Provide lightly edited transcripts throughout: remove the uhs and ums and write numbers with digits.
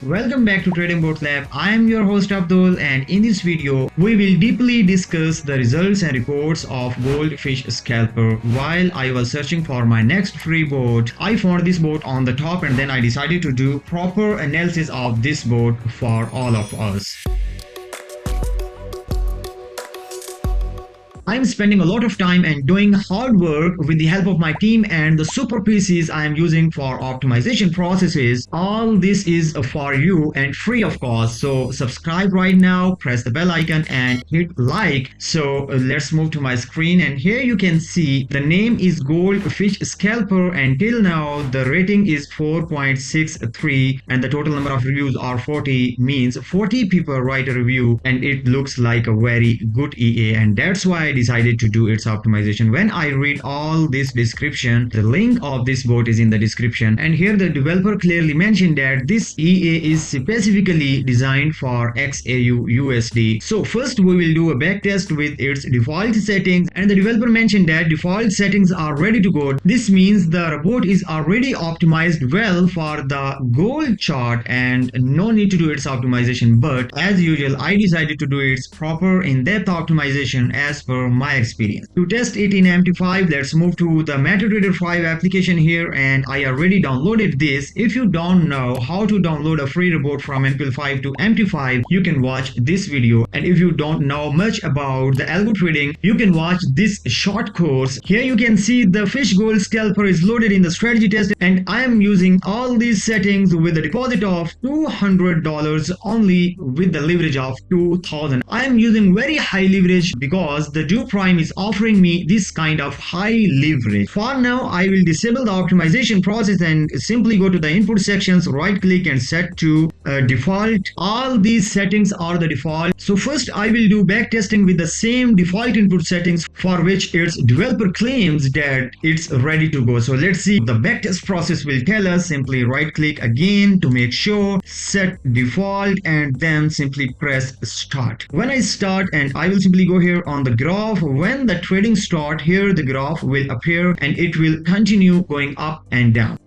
Welcome back to Trading Board Lab. I am your host Abdul, and in this video we will deeply discuss the results and reports of GoldFish Scalper. While I was searching for my next free board, I found this board on the top, and then I decided to do proper analysis of this board for all of us. I'm spending a lot of time and doing hard work with the help of my team and the super PCs I am using for optimization processes. All this is for you and free of cost. So subscribe right now, press the bell icon and hit like. So let's move to my screen, and here you can see the name is GoldFish Scalper, and till now the rating is 4.63 and the total number of reviews are 40, means 40 people write a review and it looks like a very good EA, and that's why I decided to do its optimization. When I read all this description, the link of this board is in the description, and here the developer clearly mentioned that this EA is specifically designed for XAUUSD. So first we will do a backtest with its default settings, and the developer mentioned that default settings are ready to go. This means the robot is already optimized well for the gold chart and no need to do its optimization, but as usual I decided to do its proper in-depth optimization as per my experience. To test it in MT5, let's move to the MetaTrader 5 application here, and I already downloaded this. If you don't know how to download a free report from MPL5 to MT5, you can watch this video, and if you don't know much about the algo trading, you can watch this short course. Here you can see the fish gold scalper is loaded in the strategy test, and I am using all these settings with a deposit of $200 only with the leverage of 2000. I am using very high leverage because the Due Prime is offering me this kind of high leverage. For now, I will disable the optimization process and simply go to the input sections, right click and set to default. All these settings are the default. So first I will do backtesting with the same default input settings for which its developer claims that it's ready to go. So let's see. The backtest process will tell us. Simply right click again to make sure, set default, and then simply press start. When I start, and I will simply go here on the graph. When the trading start, here the graph will appear and it will continue going up and down.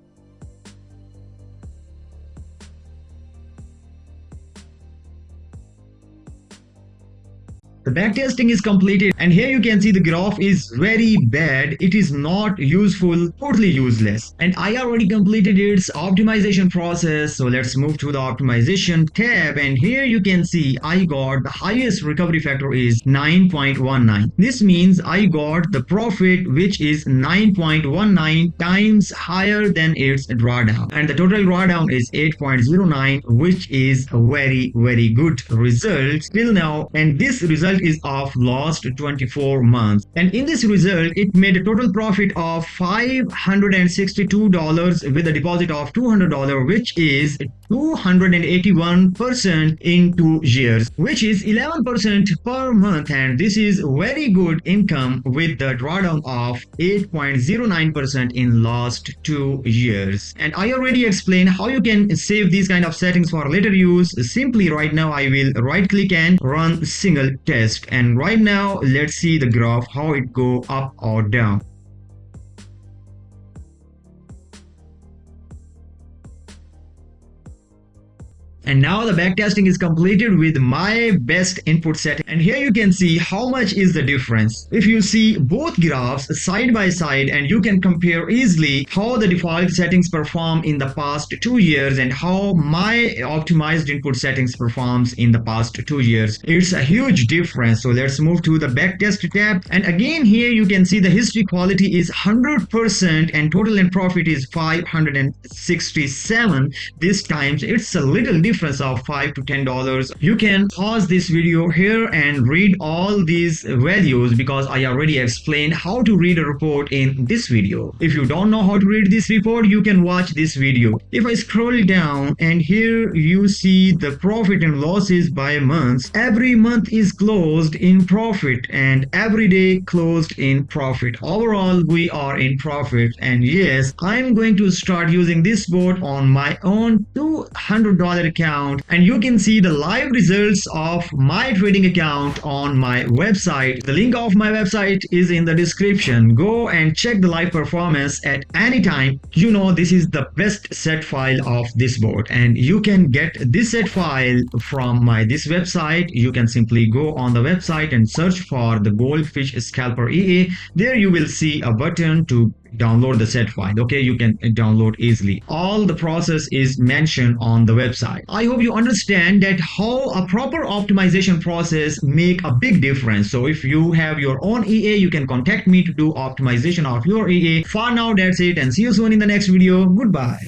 The backtesting is completed, and here you can see the graph is very bad. It is not useful, totally useless. And I already completed its optimization process. So let's move to the optimization tab, and here you can see I got the highest recovery factor is 9.19. This means I got the profit which is 9.19 times higher than its drawdown, and the total drawdown is 8.09, which is a very good result till now. And this result is of last 24 months, and in this result it made a total profit of $562 with a deposit of $200, which is 281% in 2 years, which is 11% per month, and this is very good income with the drawdown of 8.09% in last 2 years. And I already explained how you can save these kind of settings for later use. Simply right now I will right click and run single test, and right now let's see the graph how it go up or down. And now the backtesting is completed with my best input setting, and here you can see how much is the difference. If you see both graphs side by side, and you can compare easily how the default settings perform in the past 2 years and how my optimized input settings performs in the past 2 years. It's a huge difference. So let's move to the backtest tab, and again here you can see the history quality is 100% and total net profit is 567. This times it's a little difference of $5 to $10. You can pause this video here and read all these values because I already explained how to read a report in this video. If you don't know how to read this report, you can watch this video. If I scroll down, and here you see the profit and losses by months. Every month is closed in profit and every day closed in profit. Overall we are in profit, and yes, I'm going to start using this board on my own $200 account account, and you can see the live results of my trading account on my website. The link of my website is in the description. Go and check the live performance at any time. You know, this is the best set file of this board, and you can get this set file from this website. You can simply go on the website and search for the GoldFish Scalper EA. There you will see a button to download the set file. Okay, you can download easily. All the process is mentioned on the website. I hope you understand that how a proper optimization process make a big difference. So if you have your own EA, you can contact me to do optimization of your EA. For now, that's it, and see you soon in the next video. Goodbye.